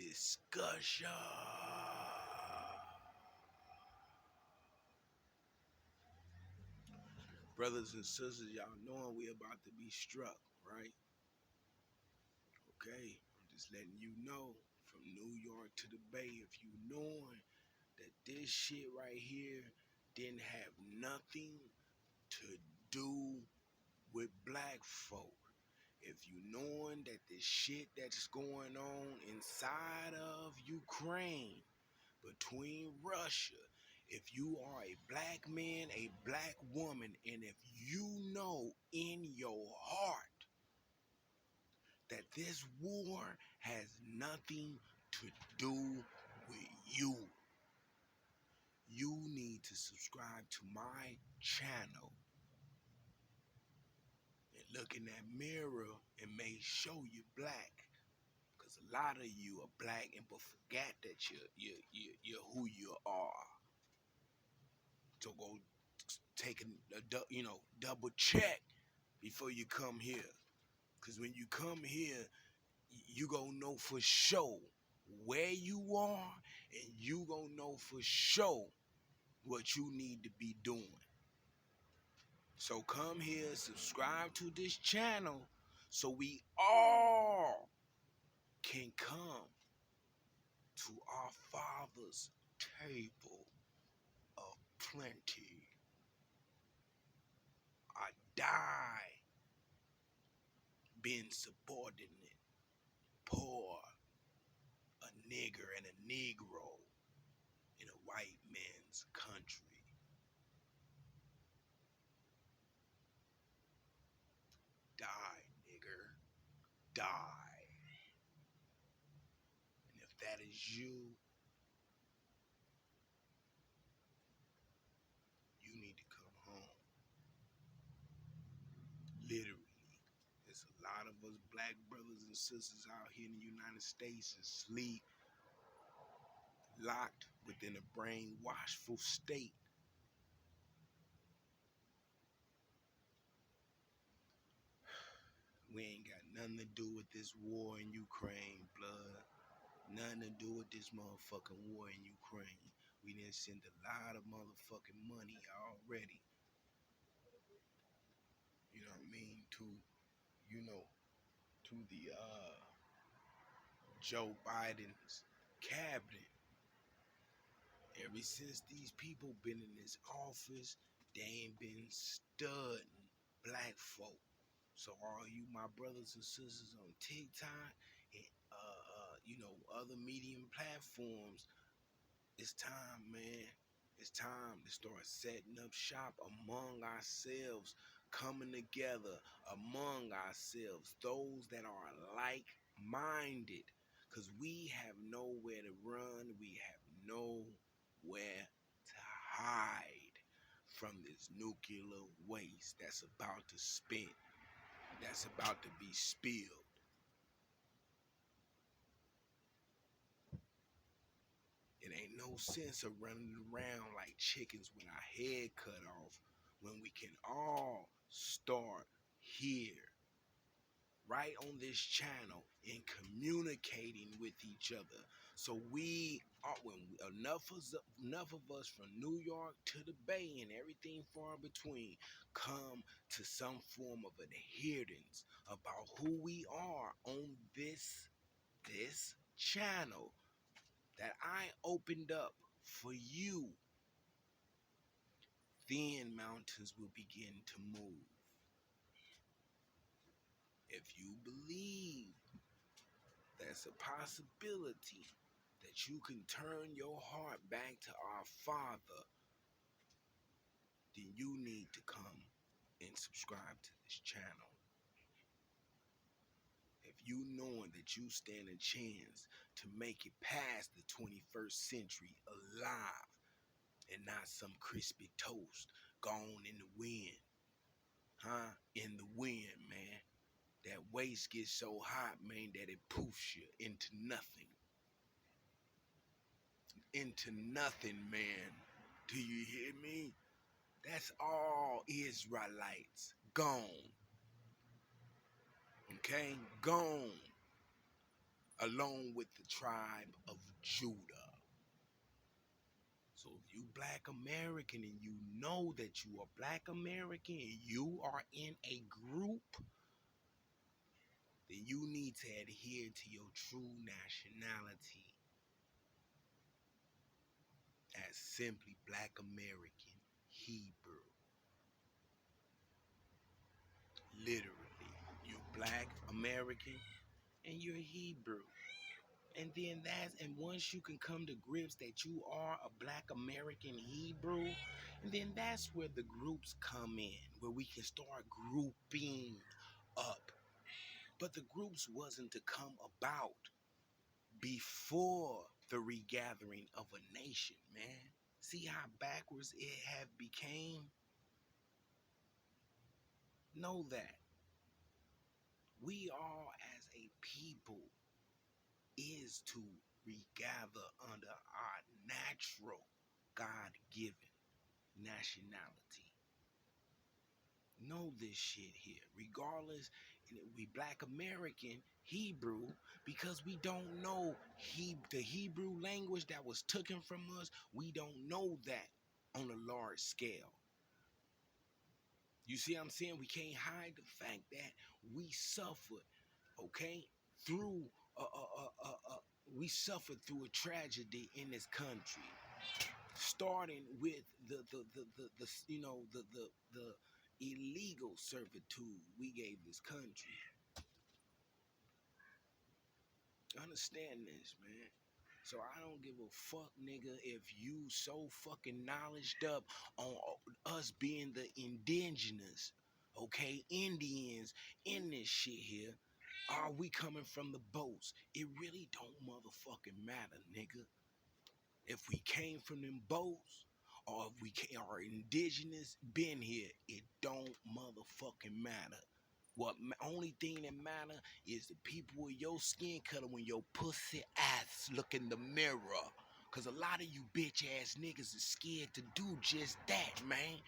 discussion. Brothers and sisters, y'all knowing we about to be struck, right? Okay, I'm just letting you know from New York to the Bay, if you knowing that this shit right here didn't have nothing to do with black folk. If you knowing that the shit that's going on inside of Ukraine between Russia, if you are a black man, a black woman, and if you know in your heart that this war has nothing to do with you, you need to subscribe to my channel and look in that mirror and make sure you're black. Cause a lot of you are black and but forget that you're who you are. So go take a double check before you come here. Cause when you come here, you gonna know for sure where you are, and you gonna know for sure what you need to be doing. So come here, subscribe to this channel, so we all can come to our Father's table of plenty. I die being subordinate, poor, a nigger and a negro in a white man's country. Die, nigger, die. And if that is you, you need to come home. Literally. There's a lot of us black brothers and sisters out here in the United States asleep, locked within a brainwashful state. We ain't got nothing to do with this war in Ukraine, blood. Nothing to do with this motherfucking war in Ukraine. We done sent a lot of motherfucking money already. You know what I mean? To the Joe Biden's cabinet. Ever since these people been in this office, they ain't been studying black folk. So all you my brothers and sisters on TikTok and other medium platforms, it's time, man. It's time to start setting up shop among ourselves, coming together among ourselves, those that are like-minded, because we have nowhere to run, we have nowhere to hide from this nuclear waste that's about to spin, that's about to be spilled. It ain't no sense of running around like chickens with our head cut off when we can all start here, right on this channel, and communicating with each other. So we are, when enough of us from New York to the Bay and everything far between come to some form of an adherence about who we are on this channel that I opened up for you, then mountains will begin to move. If you believe there's a possibility that you can turn your heart back to our Father, then you need to come and subscribe to this channel. If you knowing that you stand a chance to make it past the 21st century alive and not some crispy toast gone in the wind, in the wind, man. That waste gets so hot, man, that it poofs you into nothing. Into nothing, man. Do you hear me? That's all Israelites. Gone. Okay? Gone. along with the tribe of Judah. So if you Black American and you know that you are Black American and you are in a group, then you need to adhere to your true nationality as simply Black American Hebrew. Literally, you're Black American and you're Hebrew. And then once you can come to grips that you are a Black American Hebrew, and then that's where the groups come in, where we can start grouping up. But the groups wasn't to come about before the regathering of a nation, man. See how backwards it have became? Know that we all as a people is to regather under our natural God-given nationality. Know this shit here. Regardless, we Black American Hebrew, because we don't know the Hebrew language that was taken from us. We don't know that on a large scale. You see what I'm saying? We can't hide the fact that we suffered, okay, through we suffered through a tragedy in this country, starting with the the illegal servitude we gave this country. Understand this, man. So I don't give a fuck, nigga, if you so fucking knowledged up on us being the indigenous, okay, Indians in this shit here. Are we coming from the boats? It really don't motherfucking matter, nigga. If we came from them boats or if we are indigenous, been here, it don't motherfucking matter. What only thing that matter is the people with your skin color when your pussy ass look in the mirror. Cause a lot of you bitch ass niggas is scared to do just that, man.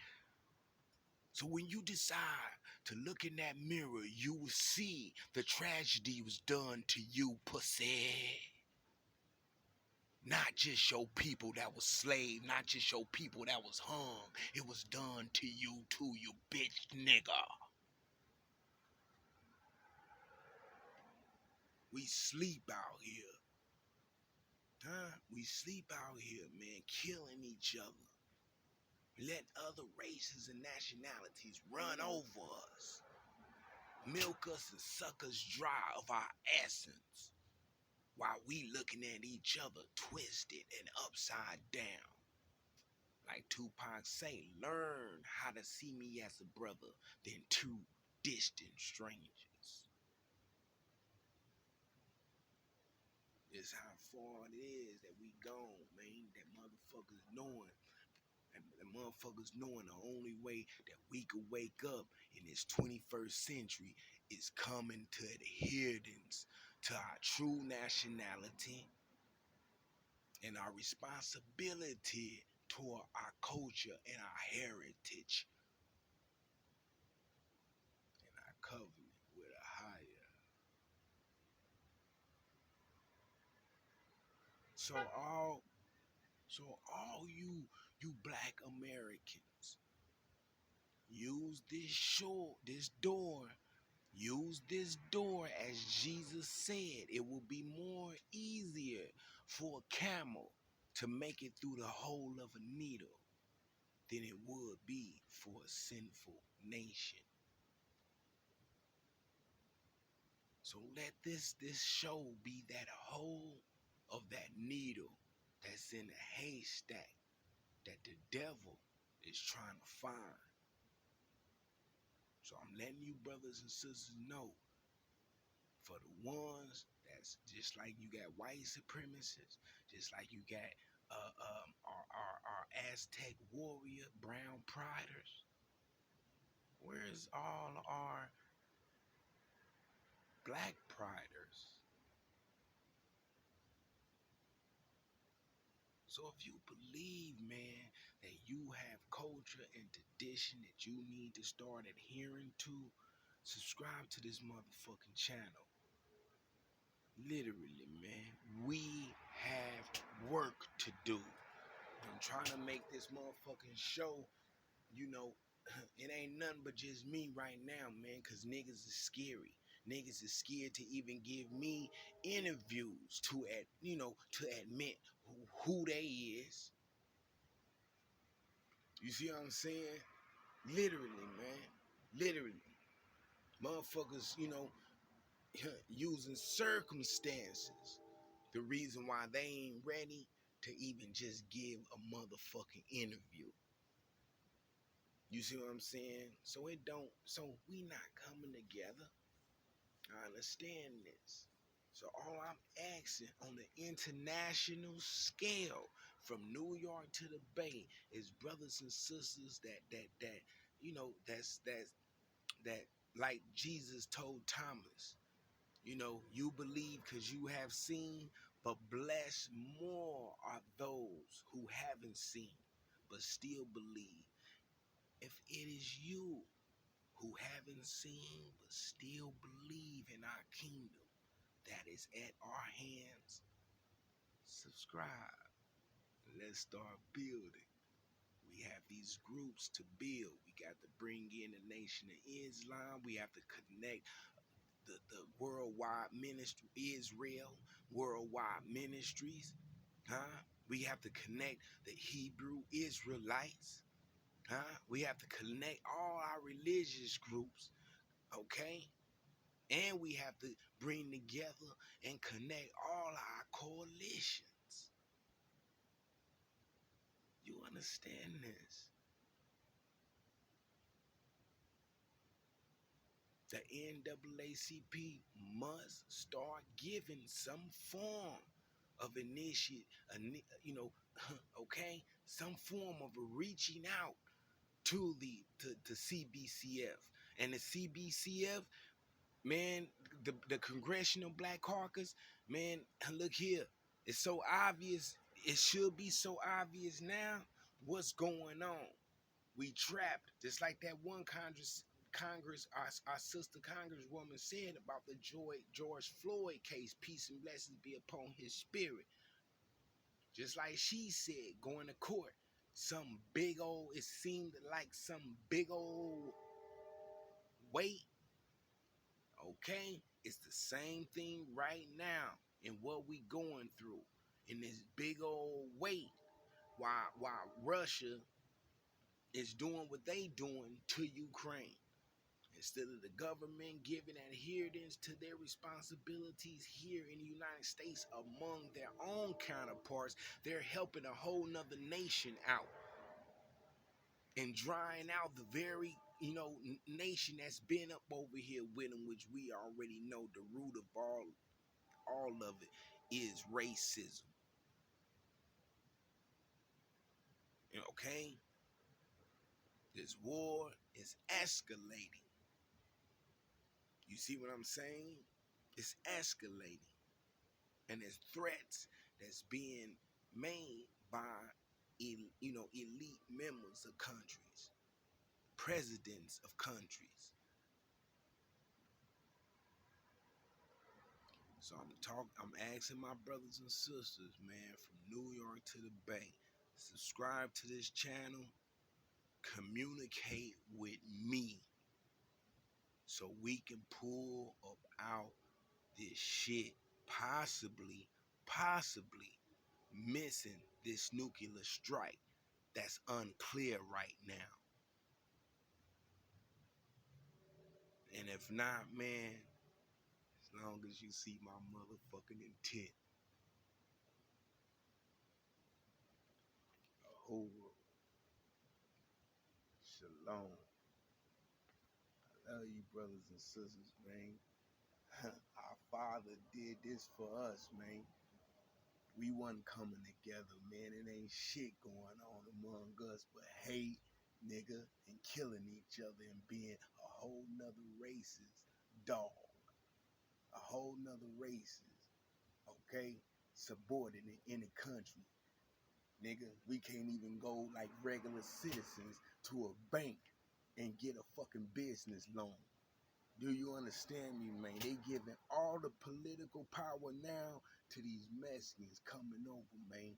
So when you decide to look in that mirror, you will see the tragedy was done to you, pussy. Not just your people that was slave, not just your people that was hung. It was done to you too, you bitch nigga. We sleep out here. Huh? We sleep out here, man, killing each other. Let other races and nationalities run over us. Milk us and suck us dry of our essence. While we looking at each other twisted and upside down. Like Tupac say, learn how to see me as a brother than two distant strangers. It's how far it is that we gone, man. That motherfuckers knowing. And the motherfuckers knowing the only way that we could wake up in this 21st century is coming to adherence to our true nationality and our responsibility toward our culture and our heritage and our covenant with a higher. So all you Black Americans, use use this door as Jesus said. It will be more easier for a camel to make it through the hole of a needle than it would be for a sinful nation. So let this show be that hole of that needle that's in the haystack that the devil is trying to find. So I'm letting you brothers and sisters know, for the ones that's just like you got white supremacists, just like you got our Aztec warrior brown priders. Where's all our Black priders? So if you believe, man, that you have culture and tradition that you need to start adhering to, subscribe to this motherfucking channel. Literally, man. We have work to do. I'm trying to make this motherfucking show, you know, it ain't nothing but just me right now, man, because niggas is scary. Niggas is scared to even give me interviews to admit who they is. You see what I'm saying? Literally, man. Literally. Motherfuckers, using circumstances. The reason why they ain't ready to even just give a motherfucking interview. You see what I'm saying? So we not coming together. I understand this. So all I'm asking on the international scale, from New York to the Bay, is brothers and sisters that like Jesus told Thomas, you believe because you have seen, but blessed more are those who haven't seen, but still believe. If it is you who haven't seen, but still believe in our kingdom that is at our hands, subscribe. Let's start building. We have these groups to build. We got to bring in the Nation of Islam. We have to connect the worldwide ministry, Israel, worldwide ministries. Huh? We have to connect the Hebrew Israelites. Huh? We have to connect all our religious groups. Okay? And we have to bring together and connect all our coalitions. You understand this? The NAACP must start giving some form of okay, some form of reaching out to the CBCF. And the CBCF, man, the Congressional Black Caucus, man, look here. It's so obvious. It should be so obvious now what's going on. We trapped, just like that one our sister Congresswoman said about the George Floyd case. Peace and blessings be upon his spirit. Just like she said, going to court, it seemed like some big old weight. Okay, it's the same thing right now in what we going through in this big old weight. While Russia is doing what they doing to Ukraine. Instead of the government giving adherence to their responsibilities here in the United States among their own counterparts, they're helping a whole nother nation out and drying out the very, nation that's been up over here with them, which we already know the root of all of it is racism. Okay? This war is escalating. You see what I'm saying? It's escalating. And there's threats that's being made by elite members of countries, presidents of countries. So I'm asking my brothers and sisters, man, from New York to the Bay, subscribe to this channel, communicate with me so we can pull up out this shit, possibly missing this nuclear strike that's unclear right now. And if not, man, as long as you see my motherfucking intent, Ahura, Shalom. I love you, brothers and sisters, man. Our Father did this for us, man. We wasn't coming together, man. It ain't shit going on among us but hate, nigga, and killing each other and being a whole nother racist dog. A whole nother racist, okay? Subordinate in the country. Nigga, we can't even go like regular citizens to a bank and get a fucking business loan. Do you understand me, man? They giving all the political power now to these Mexicans coming over, man.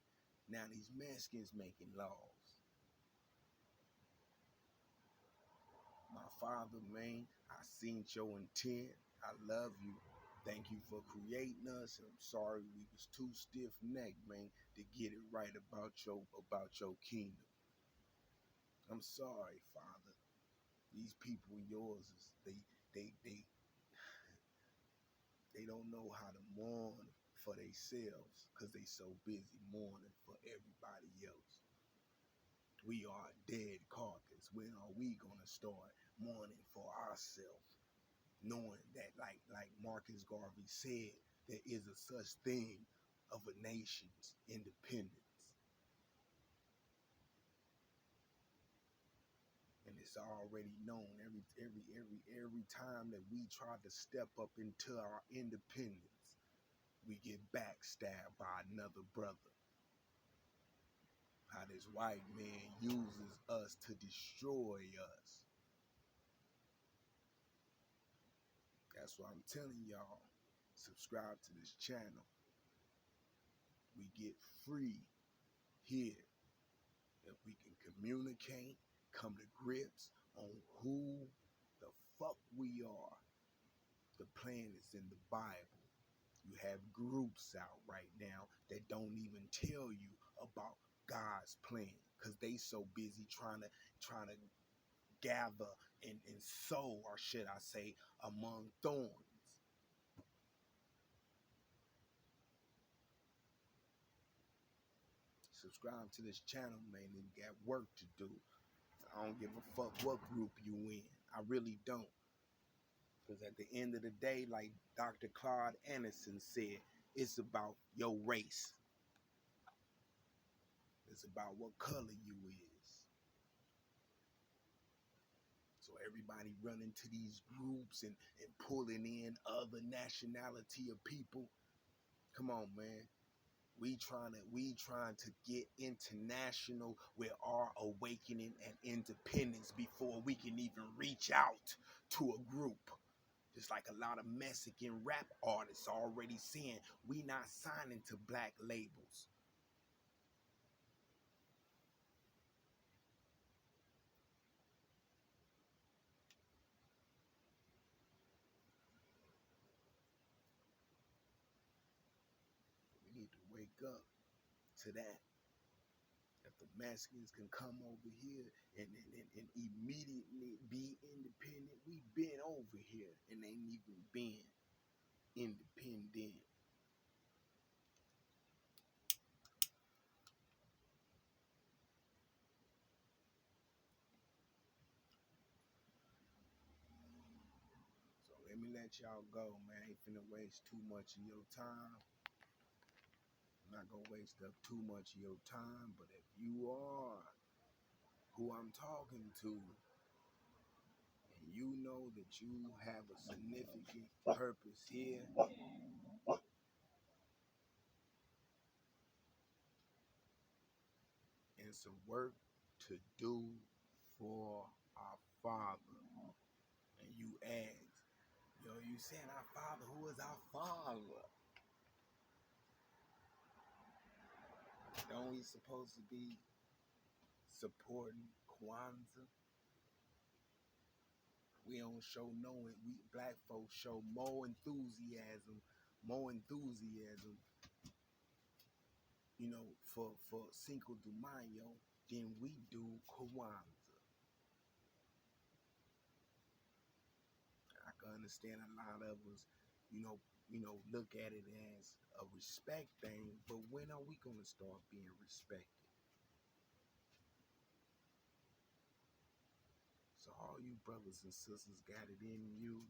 Now these Mexicans making laws. My father, man, I seen your intent. I love you. Thank you for creating us. I'm sorry we was too stiff-necked, man, to get it right about your kingdom. I'm sorry, Father. These people yours is they don't know how to mourn for themselves because they so busy mourning for everybody else. We are a dead carcass. When are we gonna start mourning for ourselves? Knowing that like Marcus Garvey said, there is a such thing of a nation's independence. And it's already known every time that we try to step up into our independence, we get backstabbed by another brother. How this white man uses us to destroy us. That's why I'm telling y'all, subscribe to this channel. We get free here if we can communicate, come to grips on who the fuck we are. The plan is in the Bible. You have groups out right now that don't even tell you about God's plan because they so busy trying to gather and sow, or should I say, among thorns. Subscribe to this channel, man. You got work to do. I don't give a fuck what group you in. I really don't. Because at the end of the day, like Dr. Claude Anderson said, it's about your race. It's about what color you is. So everybody running to these groups and pulling in other nationality of people. Come on, man. We trying to get international with our awakening and independence before we can even reach out to a group. Just like a lot of Mexican rap artists already saying, we not signing to black labels. We need to wake up to that. If the Mexicans can come over here and immediately be independent, we've been over here and ain't even been independent. So let me let y'all go, man. I ain't finna waste too much of your time. I'm not gonna waste up too much of your time, but if you are who I'm talking to, and you know that you have a significant purpose here, and some work to do for our Father, and you ask, yo, you saying our Father? Who is our Father? Don't we supposed to be supporting Kwanzaa? We don't show we black folks show more enthusiasm, you know, for Cinco de Mayo than we do Kwanzaa. I can understand a lot of us, look at it as a respect thing, but when are we gonna start being respected? So all you brothers and sisters got it in you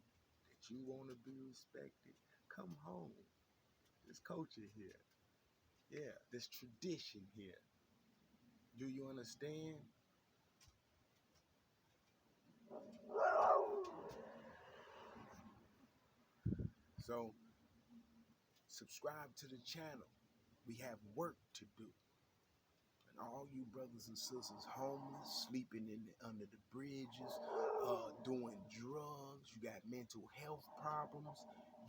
that you want to be respected, come home. This culture here. Yeah, this tradition here. Do you understand? So subscribe to the channel. We have work to do. And all you brothers and sisters homeless, sleeping under the bridges, doing drugs, you got mental health problems,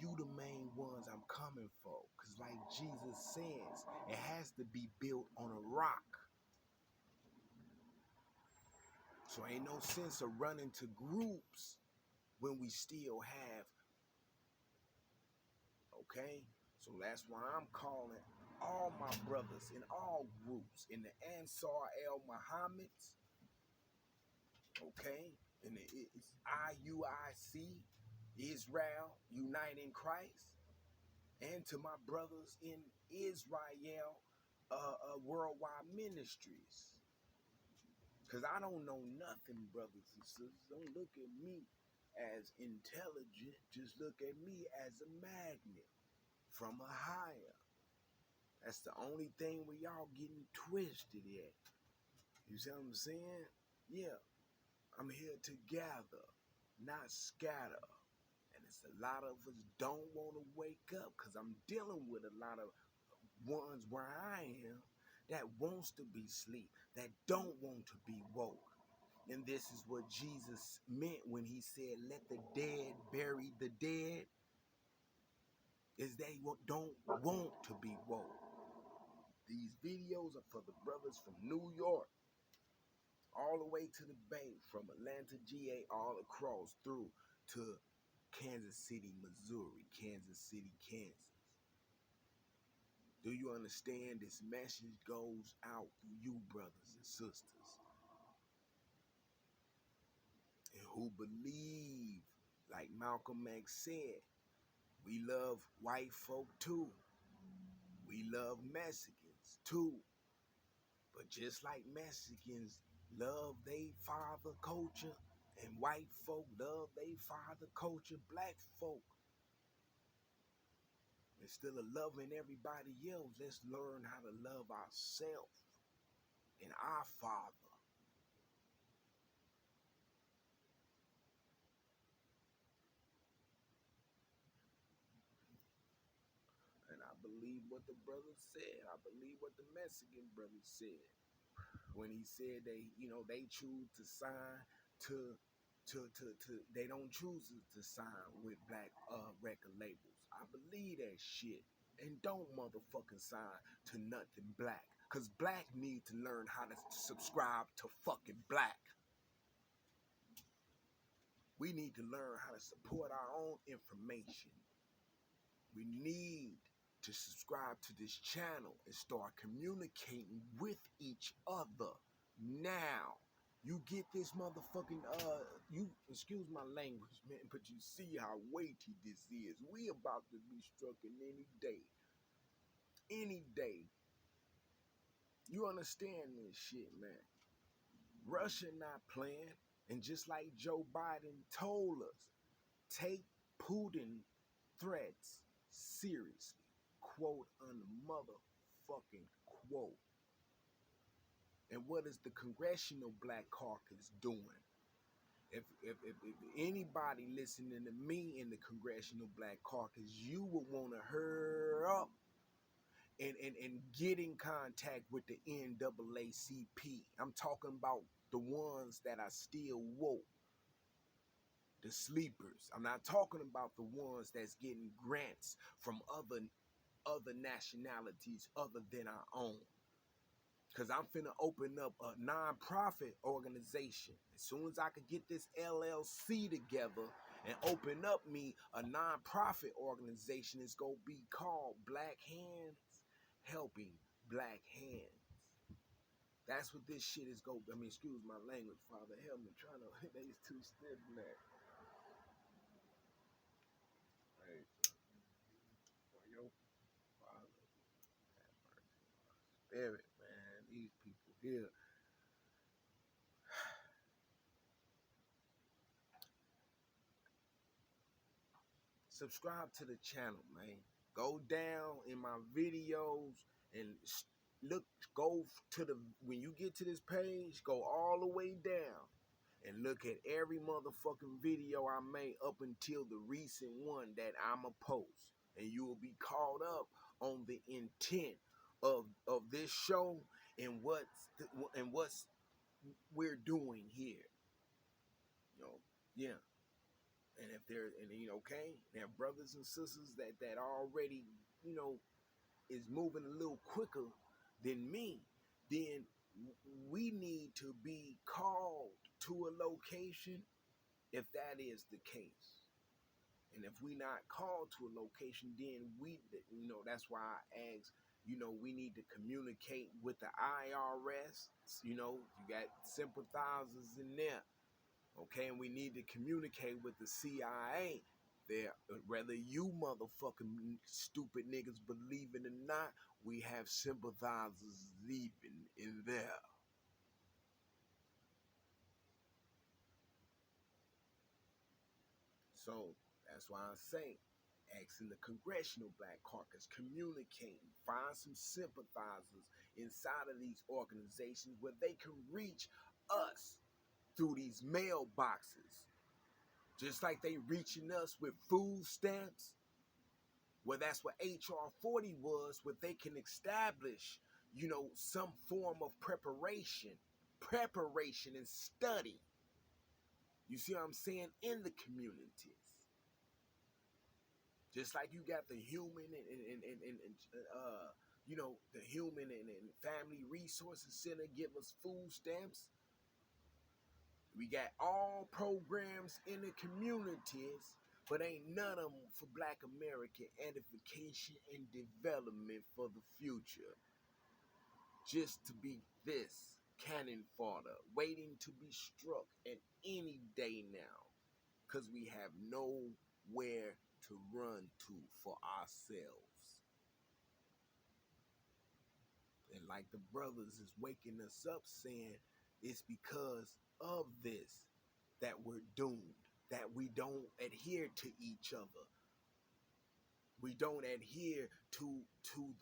you the main ones I'm coming for. Because like Jesus says, it has to be built on a rock. So ain't no sense of running to groups when we still have, okay? So that's why I'm calling all my brothers in all groups, in the Ansar El Muhammad's, okay? In the IUIC, Israel, Uniting Christ, and to my brothers in Israel, Worldwide Ministries. Because I don't know nothing, brothers and sisters. Don't look at me as intelligent. Just look at me as a magnet from a higher. That's the only thing where y'all getting twisted at. You see what I'm saying? Yeah, I'm here to gather, not scatter. And it's a lot of us don't want to wake up because I'm dealing with a lot of ones where I am that wants to be asleep, that don't want to be woke. And this is what Jesus meant when he said, let the dead bury the dead, is they don't want to be woke. These videos are for the brothers from New York, all the way to the Bay, from Atlanta, GA, all across through to Kansas City, Missouri, Kansas City, Kansas. Do you understand? This message goes out to you, brothers and sisters, and who believe, like Malcolm X said, we love white folk too. We love Mexicans too. But just like Mexicans love they father culture and white folk love they father culture, black folk, instead of loving everybody else, let's learn how to love ourselves and our father. And I believe what the brother said. I believe what the Mexican brother said when he said they choose to sign to they don't choose to sign with black record labels. I believe that shit. And don't motherfucking sign to nothing black. Cause black need to learn how to subscribe to fucking black. We need to learn how to support our own information. We need to subscribe to this channel and start communicating with each other now. You get this motherfucking, you, excuse my language, man, but you see how weighty this is. We about to be struck in any day. Any day. You understand this shit, man. Russia not playing. And just like Joe Biden told us, take Putin threats seriously. Quote on the motherfucking quote. And what is the Congressional Black Caucus doing? If anybody listening to me in the Congressional Black Caucus, you would want to hurry up and get in contact with the NAACP. I'm talking about the ones that are still woke, the sleepers. I'm not talking about the ones that's getting grants from other nationalities other than our own. Because I'm finna open up a non-profit organization. As soon as I could get this LLC together and open up me a non-profit organization, it's going to be called Black Hands Helping Black Hands. That's what this shit is going to be. I mean, excuse my language, Father. Help me. Trying to, they too stiff, man. Hey, for your Father, have mercy on our spirit, man. These people here. Subscribe to the channel, man. Go down in my videos and go to the, when you get to this page, go all the way down and look at every motherfucking video I made up until the recent one that I'ma post. And you will be caught up on the intent of this show and what's we're doing here. You know, yeah. And if they're and you know, okay, there are brothers and sisters that already, you know, is moving a little quicker than me, then we need to be called to a location if that is the case. And if we not called to a location, then you know, that's why I ask, you know, we need to communicate with the IRS. You know, you got sympathizers in there. Okay, and we need to communicate with the CIA. There, whether you motherfucking stupid niggas believe it or not, we have sympathizers leaving in there. So that's why I say, asking the Congressional Black Caucus, communicating, find some sympathizers inside of these organizations where they can reach us through these mailboxes, just like they reaching us with food stamps. Well, that's what HR 40 was, where they can establish, you know, some form of preparation and study. You see what I'm saying? In the communities. Just like you got the human and you know, the human and family resources center give us food stamps. We got all programs in the communities, but ain't none of them for Black American edification and development for the future. Just to be this cannon fodder, waiting to be struck at any day now, because we have nowhere to run to for ourselves. And like the brothers is waking us up saying, it's because of this that we're doomed, that we don't adhere to each other. We don't adhere to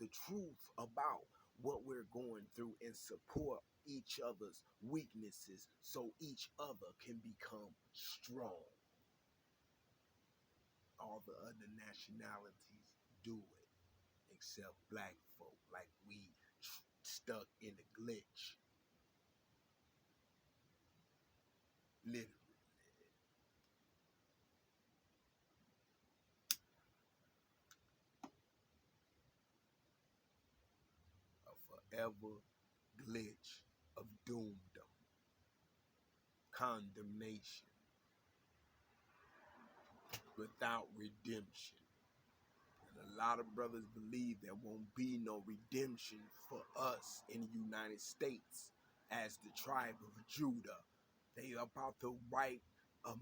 the truth about what we're going through and support each other's weaknesses so each other can become strong. All the other nationalities do it except black folk, like we stuck in the glitch. Literally. A forever glitch of doomdom, condemnation without redemption. And a lot of brothers believe there won't be no redemption for us in the United States as the tribe of Judah. They about to wipe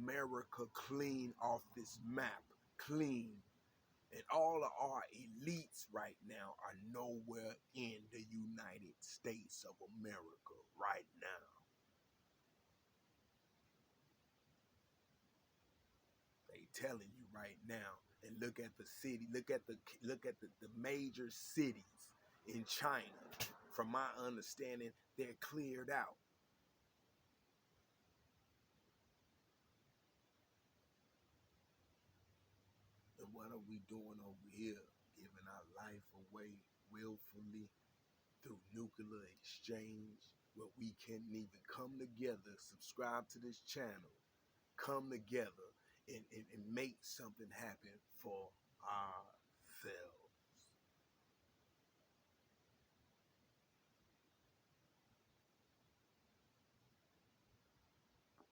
America clean off this map, clean. And all of our elites right now are nowhere in the United States of America right now. They telling you right now. And look at the city, look at the major cities in China. From my understanding, they're cleared out. And what are we doing over here? Giving our life away willfully through nuclear exchange, where we can't even come together, subscribe to this channel, come together and make something happen for ourselves.